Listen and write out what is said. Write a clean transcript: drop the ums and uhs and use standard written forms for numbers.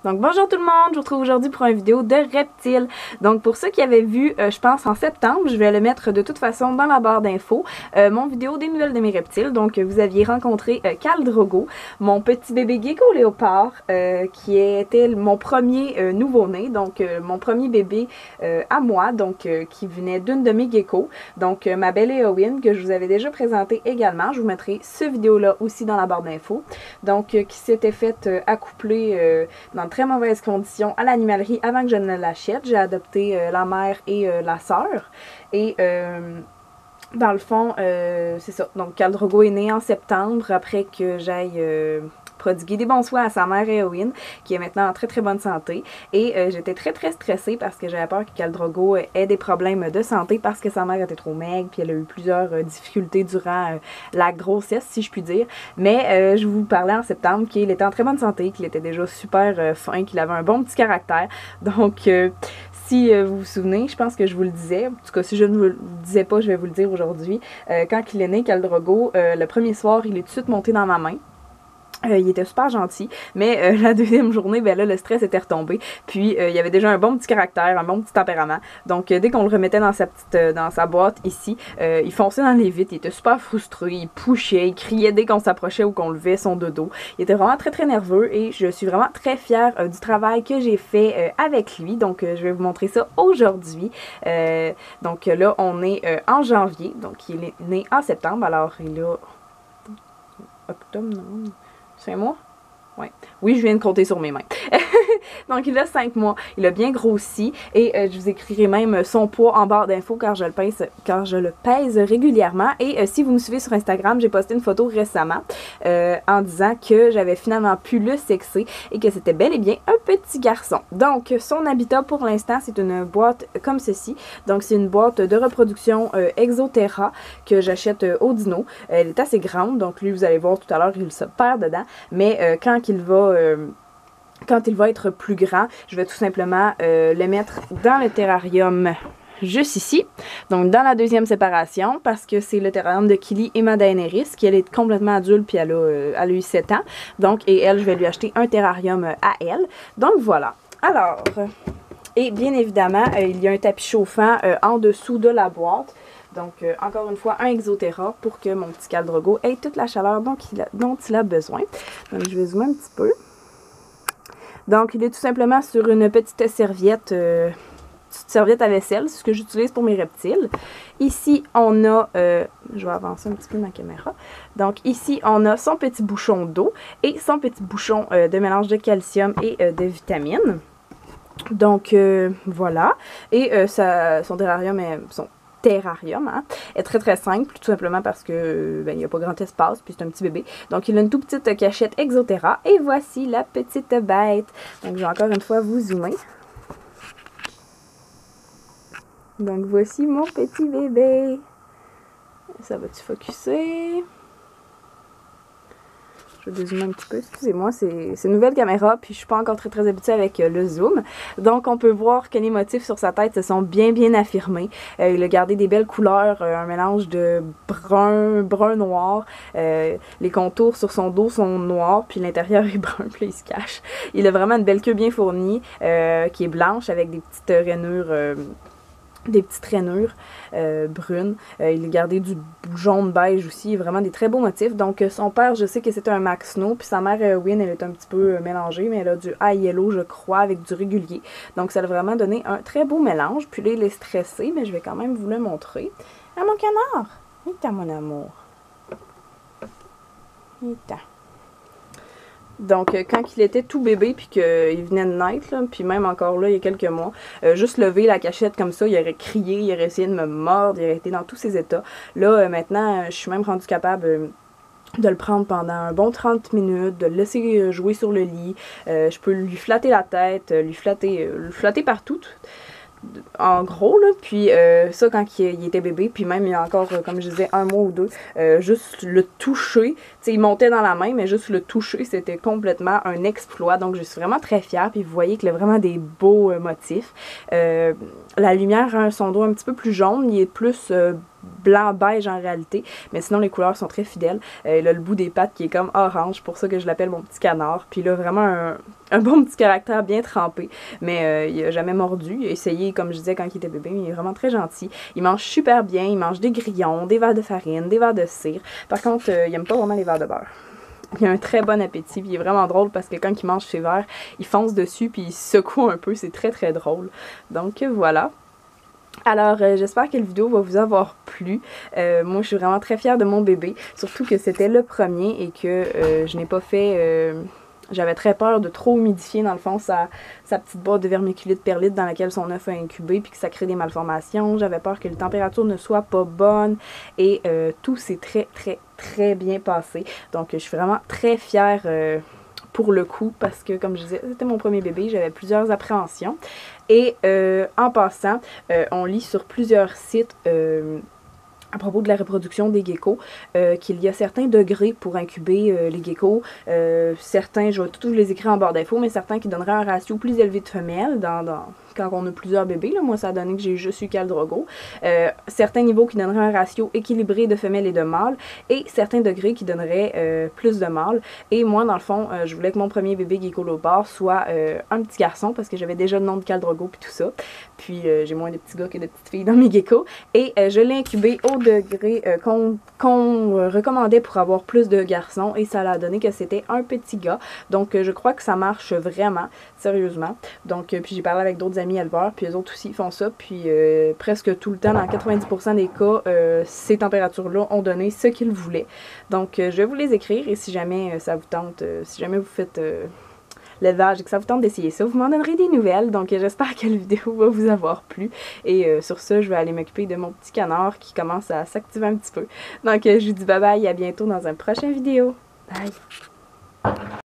Donc bonjour tout le monde, je vous retrouve aujourd'hui pour une vidéo de reptiles. Donc pour ceux qui avaient vu, je pense en septembre, je vais le mettre de toute façon dans la barre d'infos, mon vidéo des nouvelles de mes reptiles. Donc vous aviez rencontré Khal Drogo, mon petit bébé gecko léopard, qui était mon premier nouveau-né, donc mon premier bébé à moi, donc qui venait d'une de mes geckos. Donc ma belle Éowyn, que je vous avais déjà présentée également, je vous mettrai cette vidéo-là aussi dans la barre d'infos. Donc qui s'était faite accoupler dans de très mauvaises conditions à l'animalerie avant que je ne l'achète. J'ai adopté la mère et la sœur. Et dans le fond, c'est ça. Donc Khal Drogo est né en septembre après que j'aille prodiguer des bons soins à sa mère Éowyn, qui est maintenant en très très bonne santé. Et j'étais très très stressée parce que j'avais peur que Khal Drogo ait des problèmes de santé parce que sa mère était trop maigre, puis elle a eu plusieurs difficultés durant la grossesse, si je puis dire. Mais je vous parlais en septembre qu'il était en très bonne santé, qu'il était déjà super fin, qu'il avait un bon petit caractère. Donc si vous vous souvenez, je pense que je vous le disais, en tout cas si je ne vous le disais pas, je vais vous le dire aujourd'hui. Quand il est né, Khal Drogo, le premier soir, il est tout de suite monté dans ma main. Il était super gentil, mais la deuxième journée, ben là, le stress était retombé. Puis, il y avait déjà un bon petit caractère, un bon petit tempérament. Donc, dès qu'on le remettait dans sa boîte ici, il fonçait dans les vitres, il était super frustré, il poussait, il criait dès qu'on s'approchait ou qu'on levait son dodo. Il était vraiment très, très nerveux et je suis vraiment très fière du travail que j'ai fait avec lui. Donc, je vais vous montrer ça aujourd'hui. Donc, là, on est en janvier, donc il est né en septembre, alors il a octobre, novembre... 5 mois? Ouais. Oui, je viens de compter sur mes mains. Donc, il a 5 mois. Il a bien grossi et je vous écrirai même son poids en barre d'infos car je le pèse régulièrement. Et si vous me suivez sur Instagram, j'ai posté une photo récemment en disant que j'avais finalement pu le sexer et que c'était bel et bien un petit garçon. Donc, son habitat pour l'instant, c'est une boîte comme ceci. Donc, c'est une boîte de reproduction Exoterra que j'achète au Dino. Elle est assez grande, donc lui, vous allez voir tout à l'heure, il se perd dedans. Mais quand il va être plus grand, je vais tout simplement le mettre dans le terrarium juste ici. Donc dans la deuxième séparation, parce que c'est le terrarium de Kili et ma Daenerys, qui elle est complètement adulte, puis elle a eu 7 ans. Donc, et elle, je vais lui acheter un terrarium à elle. Donc voilà. Alors, et bien évidemment, il y a un tapis chauffant en dessous de la boîte. Donc, encore une fois, un Exoterra pour que mon petit Khal Drogo ait toute la chaleur dont il a besoin. Donc, je vais zoomer un petit peu. Donc, il est tout simplement sur une petite serviette à vaisselle. C'est ce que j'utilise pour mes reptiles. Ici, on a... je vais avancer un petit peu ma caméra. Donc, ici, on a son petit bouchon d'eau et son petit bouchon de mélange de calcium et de vitamines. Donc, voilà. Et son terrarium est... est très très simple, tout simplement parce que il n'y a pas grand espace, puis c'est un petit bébé. Donc il a une toute petite cachette Exoterra et voici la petite bête. Donc je vais encore une fois vous zoomer. Donc voici mon petit bébé. Ça va-tu focusser? Je vais zoomer un petit peu, excusez-moi, c'est une nouvelle caméra, puis je suis pas encore très très habituée avec le zoom. Donc on peut voir que les motifs sur sa tête se sont bien affirmés. Il a gardé des belles couleurs, un mélange de brun-noir. Les contours sur son dos sont noirs, puis l'intérieur est brun, puis là, il se cache. Il a vraiment une belle queue bien fournie, qui est blanche avec des petites rainures... brunes. Il a gardé du jaune beige aussi, vraiment des très beaux motifs. Donc son père, je sais que c'était un Max Snow, puis sa mère Éowyn, elle est un petit peu mélangée, mais elle a du high yellow, je crois, avec du régulier. Donc ça a vraiment donné un très beau mélange. Puis là, il est stressé, mais je vais quand même vous le montrer. Ah, mon canard! Il est à mon amour. Il est à... Donc, quand il était tout bébé, puis qu'il venait de naître, là, puis même encore là, il y a quelques mois, juste lever la cachette comme ça, il aurait crié, il aurait essayé de me mordre, il aurait été dans tous ses états. Là, maintenant, je suis même rendue capable de le prendre pendant un bon 30 minutes, de le laisser jouer sur le lit. Je peux lui flatter la tête, lui flatter partout. En gros, là, puis ça quand il était bébé, puis même il y a encore, comme je disais, 1 mois ou 2, juste le toucher, tu sais, il montait dans la main, mais juste le toucher, c'était complètement un exploit, donc je suis vraiment très fière, puis vous voyez qu'il a vraiment des beaux motifs. La lumière a son dos un petit peu plus jaune, il est plus blanc-beige en réalité, mais sinon les couleurs sont très fidèles. Il a le bout des pattes qui est comme orange, pour ça que je l'appelle mon petit canard. Puis il a vraiment un bon petit caractère bien trempé, mais il a jamais mordu. Il a essayé, comme je disais, quand il était bébé, mais il est vraiment très gentil. Il mange super bien, il mange des grillons, des verres de farine, des verres de cire. Par contre, il aime pas vraiment les verres de beurre. Il a un très bon appétit, puis il est vraiment drôle parce que quand il mange ses verres, il fonce dessus puis il secoue un peu, c'est très très drôle. Donc voilà. Alors, j'espère que la vidéo va vous avoir plu. Moi, je suis vraiment très fière de mon bébé, surtout que c'était le premier et que je n'ai pas fait... J'avais très peur de trop humidifier, dans le fond, sa petite boîte de vermiculite perlite dans laquelle son œuf a incubé, puis que ça crée des malformations. J'avais peur que les températures ne soient pas bonnes, et tout s'est très, très, très bien passé. Donc, je suis vraiment très fière pour le coup, parce que, comme je disais, c'était mon premier bébé, j'avais plusieurs appréhensions. Et en passant, on lit sur plusieurs sites... à propos de la reproduction des geckos, qu'il y a certains degrés pour incuber les geckos. Certains, je vais tous les écrire en barre d'infos, mais certains qui donneraient un ratio plus élevé de femelles quand on a plusieurs bébés. Là, moi, ça a donné que j'ai juste eu Khal Drogo. Certains niveaux qui donneraient un ratio équilibré de femelles et de mâles, et certains degrés qui donneraient plus de mâles. Et moi, dans le fond, je voulais que mon premier bébé gecko léopard soit un petit garçon, parce que j'avais déjà le nom de Khal Drogo puis tout ça. Puis j'ai moins de petits gars que de petites filles dans mes geckos. Et je l'ai incubé au degré qu'on recommandait pour avoir plus de garçons, et ça a donné que c'était un petit gars. Donc je crois que ça marche vraiment, sérieusement. Donc puis j'ai parlé avec d'autres amis éleveurs, puis eux autres aussi font ça, puis presque tout le temps, dans 90% des cas, ces températures-là ont donné ce qu'ils voulaient. Donc je vais vous les écrire, et si jamais ça vous tente, si jamais vous faites... l'élevage et que ça vous tente d'essayer ça, vous m'en donnerez des nouvelles. Donc j'espère que la vidéo va vous avoir plu. Et sur ça, je vais aller m'occuper de mon petit canard qui commence à s'activer un petit peu. Donc je vous dis bye bye, à bientôt dans une prochaine vidéo. Bye!